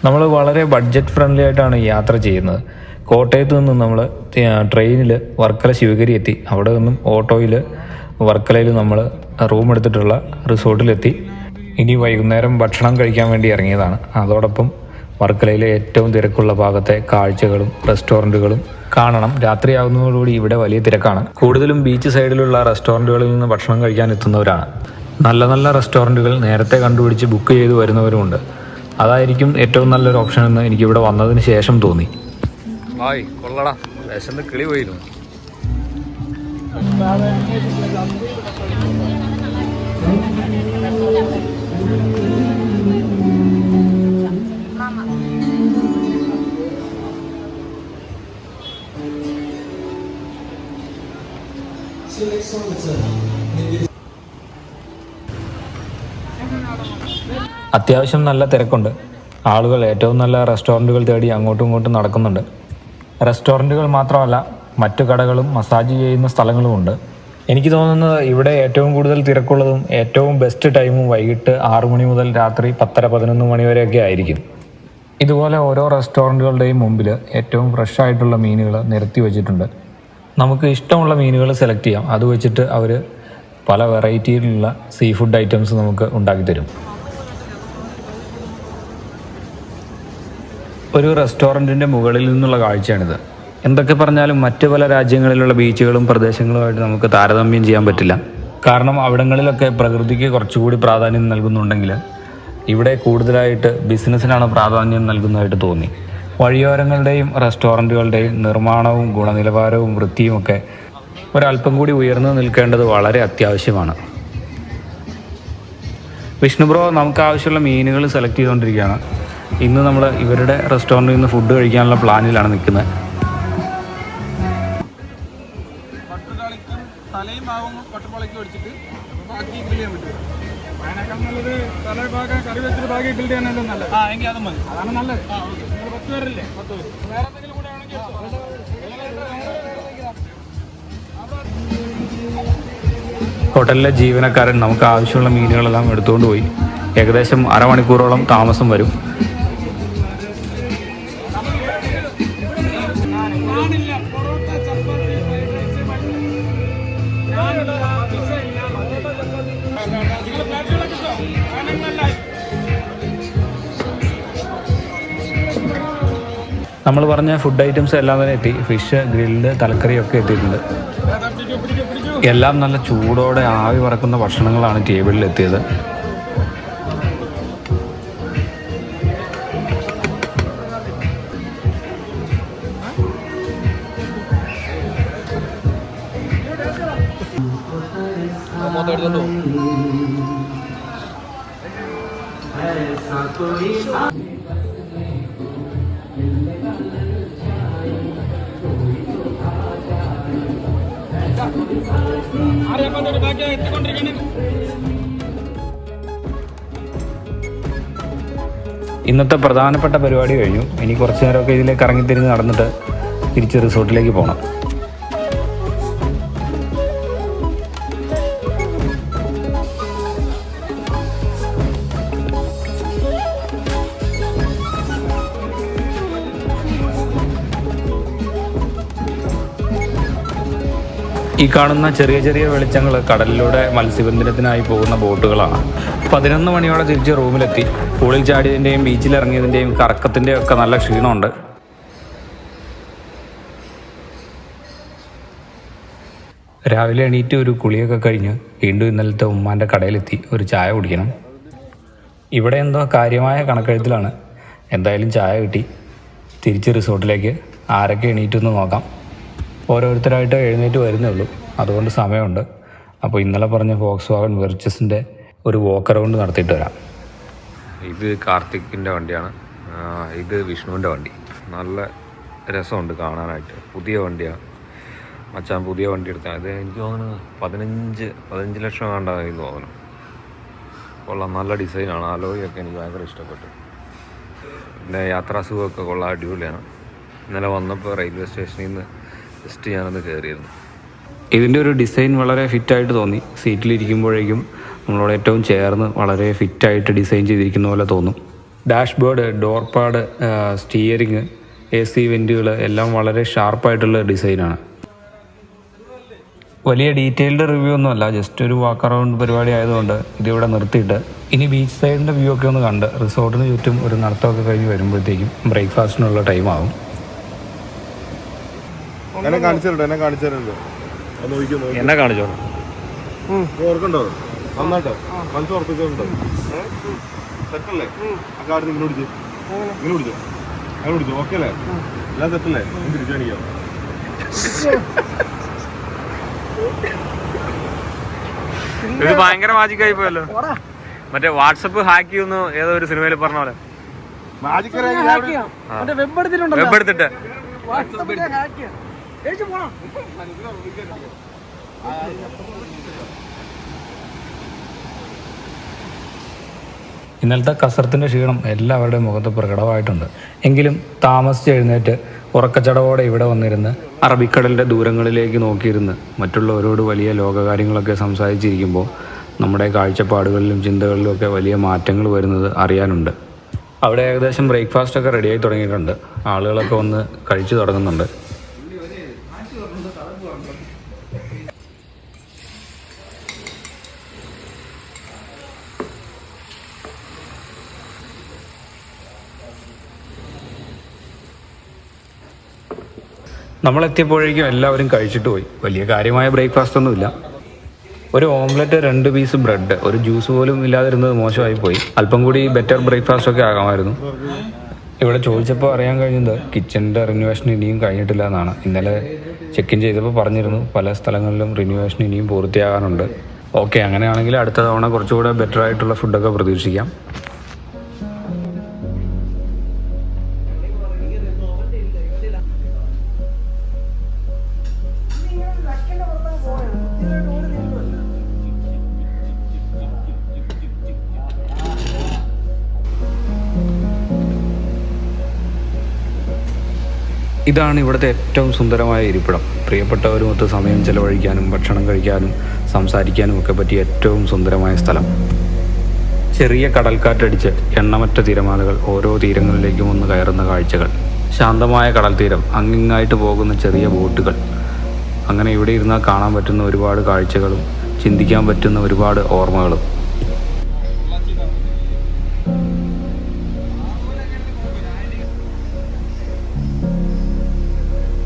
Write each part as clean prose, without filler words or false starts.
നമ്മൾ വളരെ budget friendly ആയിട്ടാണ് യാത്ര ചെയ്യുന്നത്. കോട്ടയത്ത് നിന്നും നമ്മൾ ട്രെയിനിൽ വർക്കല ശിവഗിരി എത്തി. അവിടെ നിന്നും ഓട്ടോയിൽ വർക്കലയിൽ നമ്മൾ റൂം എടുത്തിട്ടുള്ള റിസോർട്ടിലെത്തി. ഇനി വൈകുന്നേരം ഭക്ഷണം കഴിക്കാൻ വേണ്ടി ഇറങ്ങിയതാണ്. അതോടൊപ്പം വർക്കലയിലെ ഏറ്റവും തിരക്കുള്ള ഭാഗത്തെ കാഴ്ചകളും റെസ്റ്റോറൻറ്റുകളും കാണണം. രാത്രിയാകുന്നതോടുകൂടി ഇവിടെ വലിയ തിരക്കാണ്. കൂടുതലും ബീച്ച് സൈഡിലുള്ള റെസ്റ്റോറൻറ്റുകളിൽ നിന്ന് ഭക്ഷണം കഴിക്കാൻ എത്തുന്നവരാണ്. നല്ല നല്ല റെസ്റ്റോറൻറ്റുകൾ നേരത്തെ കണ്ടുപിടിച്ച് ബുക്ക് ചെയ്ത് വരുന്നവരുമുണ്ട്. അതായിരിക്കും ഏറ്റവും നല്ലൊരു ഓപ്ഷൻ എന്ന് എനിക്കിവിടെ വന്നതിന് ശേഷം തോന്നി. കൊള്ളടാ, വിശന്ന് കിളി പോയിരുന്നു. അത്യാവശ്യം നല്ല തിരക്കുണ്ട്. ആളുകൾ ഏറ്റവും നല്ല റെസ്റ്റോറൻറ്റുകൾ തേടി അങ്ങോട്ടും ഇങ്ങോട്ടും നടക്കുന്നുണ്ട്. റെസ്റ്റോറൻറ്റുകൾ മാത്രമല്ല, മറ്റു കടകളും മസാജ് ചെയ്യുന്ന സ്ഥലങ്ങളുമുണ്ട്. എനിക്ക് തോന്നുന്നത് ഇവിടെ ഏറ്റവും കൂടുതൽ തിരക്കുള്ളതും ഏറ്റവും ബെസ്റ്റ് ടൈമും വൈകിട്ട് 6 മണി മുതൽ രാത്രി 10-11 മണി വരെയൊക്കെ ആയിരിക്കും. ഇതുപോലെ ഓരോ റെസ്റ്റോറൻറ്റുകളുടെയും മുമ്പിൽ ഏറ്റവും ഫ്രഷ് ആയിട്ടുള്ള മീനുകൾ നിരത്തി വെച്ചിട്ടുണ്ട്. നമുക്ക് ഇഷ്ടമുള്ള മീനുകൾ സെലക്ട് ചെയ്യാം. അത് വെച്ചിട്ട് അവർ പല വെറൈറ്റിയിലുള്ള സീ ഫുഡ് ഐറ്റംസ് നമുക്ക് ഉണ്ടാക്കി തരും. ഒരു റെസ്റ്റോറൻറ്റിൻ്റെ മുകളിൽ നിന്നുള്ള കാഴ്ചയാണിത്. എന്തൊക്കെ പറഞ്ഞാലും മറ്റ് പല രാജ്യങ്ങളിലുള്ള ബീച്ചുകളും പ്രദേശങ്ങളുമായിട്ട് നമുക്ക് താരതമ്യം ചെയ്യാൻ പറ്റില്ല. കാരണം അവിടങ്ങളിലൊക്കെ പ്രകൃതിക്ക് കുറച്ചുകൂടി പ്രാധാന്യം നൽകുന്നുണ്ടെങ്കിൽ ഇവിടെ കൂടുതലായിട്ട് ബിസിനസ്സിനാണ് പ്രാധാന്യം നൽകുന്നതായിട്ട് തോന്നി. വഴിയോരങ്ങളുടെയും റെസ്റ്റോറൻറ്റുകളുടെയും നിർമ്മാണവും ഗുണനിലവാരവും വൃത്തിയുമൊക്കെ ഒരല്പം കൂടി ഉയർന്നു നിൽക്കേണ്ടത് വളരെ അത്യാവശ്യമാണ്. വിഷ്ണു ബ്രോ നമുക്ക് ആവശ്യമുള്ള മീനുകൾ സെലക്ട് ചെയ്തുകൊണ്ടിരിക്കുകയാണ്. ഇന്ന് നമ്മൾ ഇവരുടെ റെസ്റ്റോറൻറ്റിൽ നിന്ന് ഫുഡ് കഴിക്കാനുള്ള പ്ലാനിലാണ് നിൽക്കുന്നത്. ഹോട്ടലിലെ ജീവനക്കാരൻ നമുക്ക് ആവശ്യമുള്ള മീനുകളെല്ലാം എടുത്തുകൊണ്ട് പോയി. ഏകദേശം അരമണിക്കൂറോളം താമസം വരും. നമ്മൾ പറഞ്ഞ ഫുഡ് ഐറ്റംസ് എല്ലാം തന്നെ എത്തി. ഫിഷ്, ഗ്രിൽഡ്, തലക്കറിയൊക്കെ എത്തിയിട്ടുണ്ട്. എല്ലാം നല്ല ചൂടോടെ ആവി പറക്കുന്ന ഭക്ഷണങ്ങളാണ് ടേബിളിൽ എത്തിയത്. ഇന്നത്തെ പ്രധാനപ്പെട്ട പരിപാടി കഴിഞ്ഞു. ഇനി കുറച്ച് നേരമൊക്കെ ഇതിലേക്ക് ഇറങ്ങിത്തിരിഞ്ഞ് നടന്നിട്ട് തിരിച്ച് റിസോർട്ടിലേക്ക് പോകണം. ഈ കാണുന്ന ചെറിയ ചെറിയ വെളിച്ചങ്ങൾ കടലിലൂടെ മത്സ്യബന്ധനത്തിനായി പോകുന്ന ബോട്ടുകളാണ്. 11 മണിയോടെ തിരിച്ച് റൂമിലെത്തി. പൂളിൽ ചാടിയതിൻ്റെയും ബീച്ചിലിറങ്ങിയതിൻ്റെയും കറക്കത്തിൻ്റെയും ഒക്കെ നല്ല ക്ഷീണമുണ്ട്. രാവിലെ എണീറ്റ് ഒരു കുളിയൊക്കെ കഴിഞ്ഞ് വീണ്ടും ഇന്നലത്തെ ഉമ്മാൻ്റെ കടയിലെത്തി ഒരു ചായ കുടിക്കണം. ഇവിടെ എന്തോ കാര്യമായ കണക്കെഴുത്തിലാണ്. എന്തായാലും ചായ കിട്ടി. തിരിച്ച് റിസോർട്ടിലേക്ക് ആരൊക്കെ എണീറ്റെന്ന് നോക്കാം. ഓരോരുത്തരായിട്ട് എഴുന്നേറ്റ് വരുന്നേ ഉള്ളൂ, അതുകൊണ്ട് സമയമുണ്ട്. അപ്പോൾ ഇന്നലെ പറഞ്ഞ വോക്സ്വാഗൺ വെർച്ചസിൻ്റെ ഒരു വോക്ക് അറൗണ്ട് നടത്തിയിട്ട് വരാം. ഇത് കാർത്തിക്കിൻ്റെ വണ്ടിയാണ്, ഇത് വിഷ്ണുവിൻ്റെ വണ്ടി. നല്ല രസമുണ്ട് കാണാനായിട്ട്. പുതിയ വണ്ടിയാണ് മച്ചാൻ, പുതിയ വണ്ടി എടുത്താൽ. ഇത് എനിക്ക് തോന്നുന്നു 15 ലക്ഷം കണ്ടാന്ന് തോന്നുന്നു. കൊള്ളാം, നല്ല ഡിസൈനാണ്. അലോയൊക്കെ എനിക്ക് ഭയങ്കര ഇഷ്ടപ്പെട്ടു. പിന്നെ യാത്രാസുഖമൊക്കെ കൊള്ളാം, അടിപൊളിയാണ്. ഇന്നലെ വന്നപ്പോൾ റെയിൽവേ സ്റ്റേഷനിൽ നിന്ന് ജസ്റ്റ് ഞാനൊന്ന് കയറിയിരുന്നു. ഇതിൻ്റെ ഒരു ഡിസൈൻ വളരെ ഫിറ്റായിട്ട് തോന്നി. സീറ്റിലിരിക്കുമ്പോഴേക്കും നമ്മളോട് ഏറ്റവും ചേർന്ന് വളരെ ഫിറ്റായിട്ട് ഡിസൈൻ ചെയ്തിരിക്കുന്ന പോലെ തോന്നും. Dashboard, door pad, steering, AC വെൻറ്റുകൾ എല്ലാം വളരെ ഷാർപ്പായിട്ടുള്ള ഡിസൈനാണ്. വലിയ ഡീറ്റെയിൽഡ് റിവ്യൂ ഒന്നുമല്ല, ജസ്റ്റ് ഒരു വാക്ക് അറൗണ്ട് പരിപാടി ആയതുകൊണ്ട് ഇതിവിടെ നിർത്തിയിട്ട് ഇനി ബീച്ച് സൈഡിൻ്റെ വ്യൂ ഒക്കെ ഒന്ന് കണ്ട് റിസോർട്ടിന് ചുറ്റും ഒരു നടത്തമൊക്കെ കഴിഞ്ഞ് വരുമ്പോഴത്തേക്കും ബ്രേക്ക്ഫാസ്റ്റിനുള്ള ടൈം ആവും. എന്നെ കാണിച്ചോ. ഓർക്കണ്ടോ? നന്നായിട്ടോ മനസ്സ് ഉറപ്പിച്ചോണ്ടോ? സെറ്റല്ലേ? ആ കാർഡ് നിങ്ങൾ പിടിച്ചു, അങ്ങനെ പിടിച്ചു. ഓക്കെ അല്ലേ? എല്ലാം സെറ്റല്ലേ? തിരിച്ചു കാണിക്കാം. ഇത് ഭയങ്കര മാജിക്കായി പോയല്ലോ. മറ്റേ വാട്സപ്പ് ഹാക്ക് ചെയ്യുന്നു ഏതോ ഒരു സിനിമയിൽ പറഞ്ഞ പോലെ. വെബ് എടുത്തിട്ട് ഇന്നലത്തെ കസർത്തിൻ്റെ ക്ഷീണം എല്ലാവരുടെയും മുഖത്ത് പ്രകടമായിട്ടുണ്ട്. എങ്കിലും താമസിച്ച് എഴുന്നേറ്റ് ഉറക്കച്ചടവോടെ ഇവിടെ വന്നിരുന്ന് അറബിക്കടലിൻ്റെ ദൂരങ്ങളിലേക്ക് നോക്കിയിരുന്ന് മറ്റുള്ളവരോട് വലിയ ലോകകാര്യങ്ങളൊക്കെ സംസാരിച്ചിരിക്കുമ്പോൾ നമ്മുടെ കാഴ്ചപ്പാടുകളിലും ചിന്തകളിലും ഒക്കെ വലിയ മാറ്റങ്ങൾ വരുന്നത് അറിയാനുണ്ട്. അവിടെ ഏകദേശം ബ്രേക്ക്ഫാസ്റ്റൊക്കെ റെഡിയായി തുടങ്ങിയിട്ടുണ്ട്. ആളുകളൊക്കെ വന്ന് കഴിച്ചു തുടങ്ങുന്നുണ്ട്. നമ്മളെത്തിയപ്പോഴേക്കും എല്ലാവരും കഴിച്ചിട്ട് പോയി. വലിയ കാര്യമായ ബ്രേക്ക്ഫാസ്റ്റ് ഒന്നുമില്ല. ഒരു ഓംലെറ്റ്, 2 പീസ് ബ്രെഡ്, ഒരു ജ്യൂസ് പോലും ഇല്ലാതിരുന്നത് മോശമായി പോയി. അല്പം കൂടി ബെറ്റർ ബ്രേക്ക്ഫാസ്റ്റ് ഒക്കെ ആകാമായിരുന്നു. ഇവിടെ ചോദിച്ചപ്പോൾ അറിയാൻ കഴിഞ്ഞത് കിച്ചണിൻ്റെ റിനോവേഷൻ ഇനിയും കഴിഞ്ഞിട്ടില്ല എന്നാണ്. ഇന്നലെ ചെക്ക് ഇൻ ചെയ്തപ്പോൾ പറഞ്ഞിരുന്നു പല സ്ഥലങ്ങളിലും റിനോവേഷൻ ഇനിയും പൂർത്തിയാകാനുണ്ട്. ഓക്കെ, അങ്ങനെയാണെങ്കിൽ അടുത്ത തവണ കുറച്ചുകൂടെ ബെറ്റർ ആയിട്ടുള്ള ഫുഡൊക്കെ പ്രതീക്ഷിക്കാം. ഇതാണ് ഇവിടുത്തെ ഏറ്റവും സുന്ദരമായ ഇരിപ്പിടം. പ്രിയപ്പെട്ടവരുമൊത്ത് സമയം ചെലവഴിക്കാനും ഭക്ഷണം കഴിക്കാനും സംസാരിക്കാനും ഒക്കെ പറ്റിയ ഏറ്റവും സുന്ദരമായ സ്ഥലം. ചെറിയ കടൽക്കാറ്റടിച്ച് എണ്ണമറ്റ തിരമാലകൾ ഓരോ തീരങ്ങളിലേക്കും ഒന്ന് കയറുന്ന കാഴ്ചകൾ, ശാന്തമായ കടൽ തീരം, അങ്ങിങ്ങായിട്ട് പോകുന്ന ചെറിയ ബോട്ടുകൾ. അങ്ങനെ ഇവിടെ ഇരുന്നാൽ കാണാൻ പറ്റുന്ന ഒരുപാട് കാഴ്ചകളും ചിന്തിക്കാൻ പറ്റുന്ന ഒരുപാട് ഓർമ്മകളും.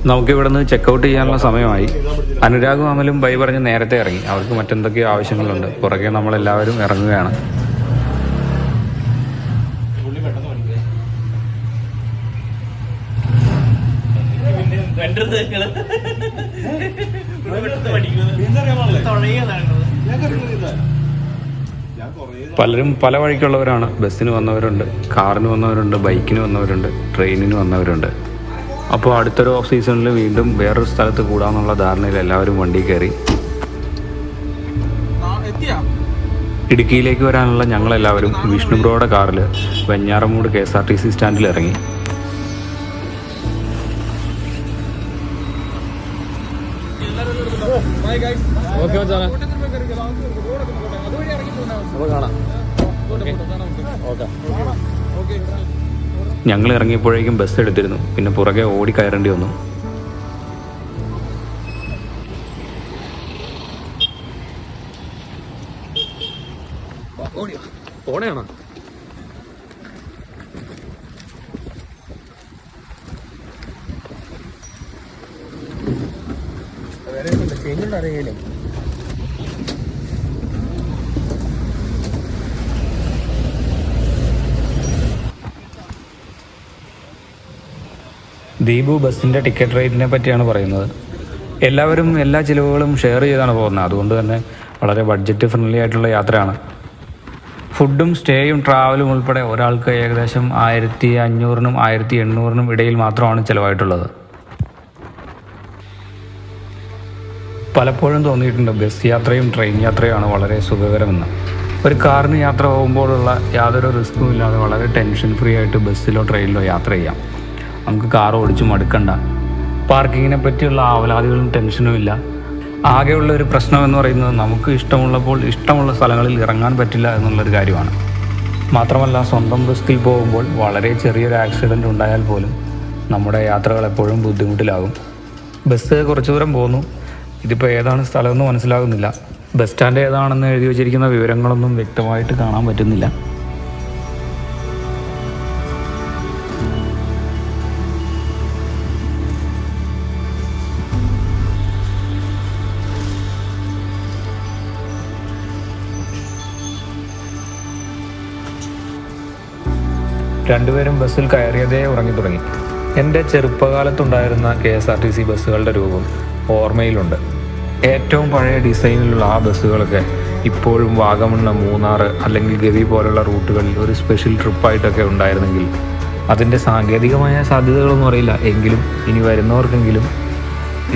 നമുക്കിവിടെ നിന്ന് ചെക്കൗട്ട് ചെയ്യാനുള്ള സമയമായി. അനുരാഗും അമലും ബൈ പറഞ്ഞ് നേരത്തെ ഇറങ്ങി. അവർക്ക് മറ്റെന്തൊക്കെയോ ആവശ്യങ്ങളുണ്ട്. പുറകെ നമ്മളെല്ലാവരും ഇറങ്ങുകയാണ്. പലരും പല വഴിക്കുള്ളവരാണ്. ബസ്സിന് വന്നവരുണ്ട്, കാറിന് വന്നവരുണ്ട്, ബൈക്കിന് വന്നവരുണ്ട്, ട്രെയിനിന് വന്നവരുണ്ട്. അപ്പോൾ അടുത്തൊരു ഓഫ് സീസണിൽ വീണ്ടും വേറൊരു സ്ഥലത്ത് കൂടാമെന്നുള്ള ധാരണയിൽ എല്ലാവരും വണ്ടി കയറി. ഇടുക്കിയിലേക്ക് വരാനുള്ള ഞങ്ങളെല്ലാവരും വിഷ്ണുബ്രോയുടെ കാറിൽ വെഞ്ഞാറമൂട് KSRTC സ്റ്റാൻഡിൽ ഇറങ്ങി. ഞങ്ങൾ ഇറങ്ങിയപ്പോഴേക്കും ബസ് എടുത്തിരുന്നു. പിന്നെ പുറകെ ഓടി കയറേണ്ടി വന്നു. ഓടയാണോ? അറിയില്ലേ? ദീപു ബസ്സിൻ്റെ ടിക്കറ്റ് റേറ്റിനെ പറ്റിയാണ് പറയുന്നത്. എല്ലാവരും എല്ലാ ചിലവുകളും ഷെയർ ചെയ്താണ് പോകുന്നത്. അതുകൊണ്ട് തന്നെ വളരെ ബഡ്ജറ്റ് ഫ്രണ്ട്ലി ആയിട്ടുള്ള യാത്രയാണ്. ഫുഡും സ്റ്റേയും ട്രാവലും ഉൾപ്പെടെ ഒരാൾക്ക് ഏകദേശം 1500-നും 1800-നും ഇടയിൽ മാത്രമാണ് ചിലവായിട്ടുള്ളത്. പലപ്പോഴും തോന്നിയിട്ടുണ്ട് ബസ് യാത്രയും ട്രെയിൻ യാത്രയുമാണ് വളരെ സുഖകരമെന്ന്. ഒരു കാറിന് യാത്ര പോകുമ്പോഴുള്ള യാതൊരു റിസ്ക്കും ഇല്ലാതെ വളരെ ടെൻഷൻ ഫ്രീ ആയിട്ട് ബസ്സിലോ ട്രെയിനിലോ യാത്ര ചെയ്യാം. നമുക്ക് കാർ ഓടിച്ച് മടുക്കണ്ട. പാർക്കിങ്ങിനെ പറ്റിയുള്ള ആവലാതികളും ടെൻഷനും ഇല്ല. ആകെയുള്ള ഒരു പ്രശ്നം എന്ന് പറയുന്നത് നമുക്ക് ഇഷ്ടമുള്ളപ്പോൾ ഇഷ്ടമുള്ള സ്ഥലങ്ങളിൽ ഇറങ്ങാൻ പറ്റില്ല എന്നുള്ളൊരു കാര്യമാണ്. മാത്രമല്ല സ്വന്തം റിസ്കിൽ പോകുമ്പോൾ വളരെ ചെറിയൊരു ആക്സിഡൻറ്റ് ഉണ്ടായാൽ പോലും നമ്മുടെ യാത്രകൾ എപ്പോഴും ബുദ്ധിമുട്ടിലാകും. ബസ് കുറച്ച് ദൂരം പോന്നു. ഇതിപ്പോൾ ഏതാണ് സ്ഥലമെന്ന് മനസ്സിലാകുന്നില്ല. ബസ് സ്റ്റാൻഡ് ഏതാണെന്ന് എഴുതി വച്ചിരിക്കുന്ന വിവരങ്ങളൊന്നും വ്യക്തമായിട്ട് കാണാൻ പറ്റുന്നില്ല. രണ്ടുപേരും ബസ്സിൽ കയറിയതേ ഉറങ്ങി തുടങ്ങി. എൻ്റെ ചെറുപ്പകാലത്തുണ്ടായിരുന്ന KSRTC ബസ്സുകളുടെ രൂപം ഓർമ്മയിലുണ്ട്. ഏറ്റവും പഴയ ഡിസൈനിലുള്ള ആ ബസ്സുകളൊക്കെ ഇപ്പോഴും വാഗമണ്ണ്, മൂന്നാർ അല്ലെങ്കിൽ ഗവി പോലുള്ള റൂട്ടുകളിൽ ഒരു സ്പെഷ്യൽ ട്രിപ്പായിട്ടൊക്കെ ഉണ്ടായിരുന്നെങ്കിൽ അതിൻ്റെ സാങ്കേതികമായ സാധ്യതകളൊന്നും അറിയില്ല. എങ്കിലും ഇനി വരുന്നവർക്കെങ്കിലും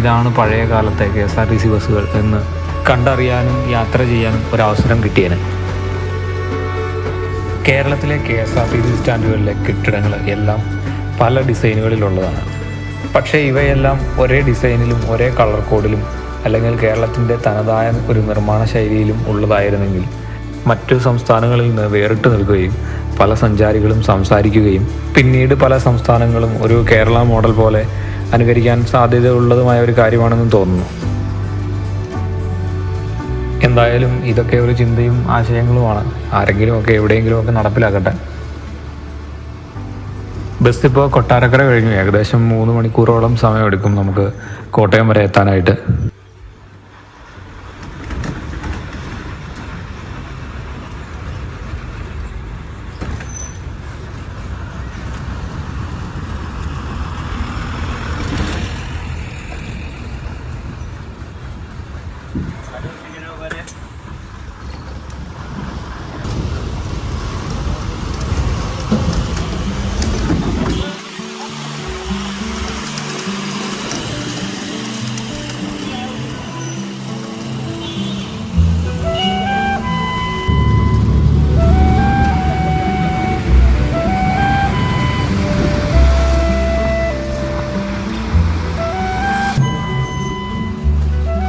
ഇതാണ് പഴയ കാലത്തെ KSRTC ബസ്സുകൾ എന്ന് കണ്ടറിയാനും യാത്ര ചെയ്യാനും ഒരവസരം കിട്ടിയേനെ. കേരളത്തിലെ KSRTC സ്റ്റാൻഡുകളിലെ കെട്ടിടങ്ങൾ എല്ലാം പല ഡിസൈനുകളിലുള്ളതാണ്. പക്ഷേ ഇവയെല്ലാം ഒരേ ഡിസൈനിലും ഒരേ കളർ കോഡിലും അല്ലെങ്കിൽ കേരളത്തിൻ്റെ തനതായ ഒരു നിർമ്മാണ ശൈലിയിലും ഉള്ളതായിരുന്നെങ്കിൽ മറ്റു സംസ്ഥാനങ്ങളിൽ നിന്ന് വേറിട്ട് നിൽക്കുകയും പല സഞ്ചാരികളും സംസാരിക്കുകയും പിന്നീട് പല സംസ്ഥാനങ്ങളും ഒരു കേരള മോഡൽ പോലെ അനുകരിക്കാൻ സാധ്യതയുള്ളതുമായ ഒരു കാര്യമാണെന്ന് തോന്നുന്നു. എന്തായാലും ഇതൊക്കെ ഒരു ചിന്തയും ആശയങ്ങളുമാണ്. ആരെങ്കിലുമൊക്കെ എവിടെയെങ്കിലുമൊക്കെ നടപ്പിലാക്കട്ടെ. ബസ് ഇപ്പോൾ കൊട്ടാരക്കര കഴിഞ്ഞു. ഏകദേശം 3 മണിക്കൂറോളം സമയമെടുക്കും നമുക്ക് കോട്ടയം വരെ എത്താനായിട്ട്.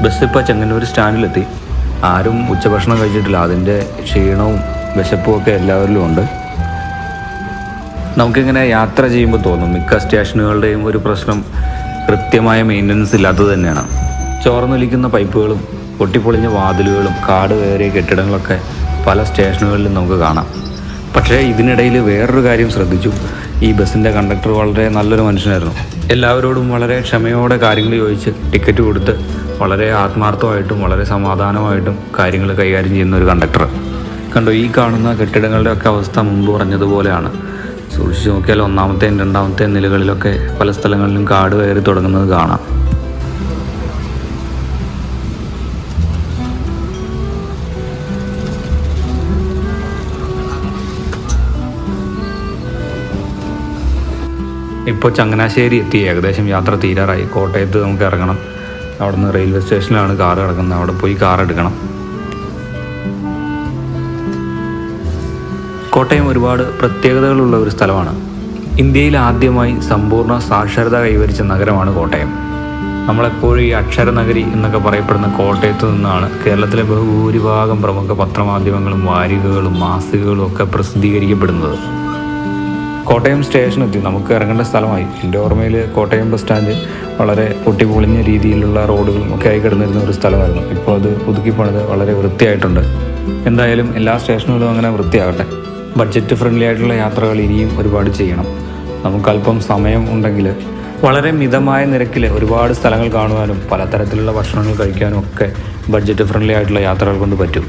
ബസ് ഇപ്പോൾ ചെങ്ങന്നൂർ സ്റ്റാൻഡിലെത്തി. ആരും ഉച്ചഭക്ഷണം കഴിച്ചിട്ടില്ല. അതിൻ്റെ ക്ഷീണവും വിശപ്പും ഒക്കെ എല്ലാവരിലും ഉണ്ട്. നമുക്കിങ്ങനെ യാത്ര ചെയ്യുമ്പോൾ തോന്നും മിക്ക സ്റ്റേഷനുകളുടെയും ഒരു പ്രശ്നം കൃത്യമായ മെയിൻ്റനൻസ് ഇല്ലാത്തത് തന്നെയാണ്. ചോർന്നൊലിക്കുന്ന പൈപ്പുകളും പൊട്ടിപ്പൊളിഞ്ഞ വാതിലുകളും കാട് കയറിയ കെട്ടിടങ്ങളൊക്കെ പല സ്റ്റേഷനുകളിലും നമുക്ക് കാണാം. പക്ഷേ ഇതിനിടയിൽ വേറൊരു കാര്യം ശ്രദ്ധിച്ചു. ഈ ബസ്സിൻ്റെ കണ്ടക്ടർ വളരെ നല്ലൊരു മനുഷ്യനായിരുന്നു. എല്ലാവരോടും വളരെ ക്ഷമയോടെ കാര്യങ്ങൾ ചോദിച്ച് ടിക്കറ്റ് കൊടുത്ത് വളരെ ആത്മാർത്ഥമായിട്ടും വളരെ സമാധാനമായിട്ടും കാര്യങ്ങൾ കൈകാര്യം ചെയ്യുന്ന ഒരു കണ്ടക്ടർ. കണ്ടോ, ഈ കാണുന്ന കെട്ടിടങ്ങളുടെയൊക്കെ അവസ്ഥ മുമ്പ് പറഞ്ഞതുപോലെയാണ്. സൂക്ഷിച്ച് നോക്കിയാൽ 1ാമത്തെയും 2ാമത്തെയും നിലകളിലൊക്കെ പല സ്ഥലങ്ങളിലും കാട് കയറി തുടങ്ങുന്നത് കാണാം. ഇപ്പോൾ ചങ്ങനാശ്ശേരി എത്തി. ഏകദേശം യാത്ര തീരാറായി. കോട്ടയത്ത് നമുക്ക് ഇറങ്ങണം. അവിടെ നിന്ന് റെയിൽവേ സ്റ്റേഷനിലാണ് കാർ കിടക്കുന്നത്. അവിടെ പോയി കാർ എടുക്കണം. കോട്ടയം ഒരുപാട് പ്രത്യേകതകളുള്ള ഒരു സ്ഥലമാണ്. ഇന്ത്യയിൽ ആദ്യമായി സമ്പൂർണ്ണ സാക്ഷരത കൈവരിച്ച നഗരമാണ് കോട്ടയം. നമ്മളെപ്പോഴും ഈ അക്ഷരനഗരി എന്നൊക്കെ പറയപ്പെടുന്ന കോട്ടയത്ത് നിന്നാണ് കേരളത്തിലെ ബഹുഭൂരിഭാഗം പ്രമുഖ പത്രമാധ്യമങ്ങളും വാരികകളും മാസികകളും ഒക്കെ പ്രസിദ്ധീകരിക്കപ്പെടുന്നത്. കോട്ടയം സ്റ്റേഷനെത്തി. നമുക്ക് ഇറങ്ങേണ്ട സ്ഥലമായി. എൻ്റെ ഓർമ്മയിൽ കോട്ടയം ബസ് സ്റ്റാൻഡ് വളരെ പൊട്ടിപ്പൊളിഞ്ഞ രീതിയിലുള്ള റോഡുകളും ഒക്കെ ആയി കിടന്നിരുന്ന ഒരു സ്ഥലമായിരുന്നു. ഇപ്പോൾ അത് പുതുക്കിപ്പണിത് വളരെ വൃത്തിയായിട്ടുണ്ട്. എന്തായാലും എല്ലാ സ്റ്റേഷനുകളും അങ്ങനെ വൃത്തിയാകട്ടെ. ബഡ്ജറ്റ് ഫ്രണ്ട്ലി ആയിട്ടുള്ള യാത്രകൾ ഇനിയും ഒരുപാട് ചെയ്യണം. നമുക്കല്പം സമയം ഉണ്ടെങ്കിൽ വളരെ മിതമായ നിരക്കിൽ ഒരുപാട് സ്ഥലങ്ങൾ കാണുവാനും പലതരത്തിലുള്ള ഭക്ഷണങ്ങൾ കഴിക്കാനും ഒക്കെ ബഡ്ജറ്റ് ഫ്രണ്ട്ലി ആയിട്ടുള്ള യാത്രകൾ കൊണ്ട് പറ്റും.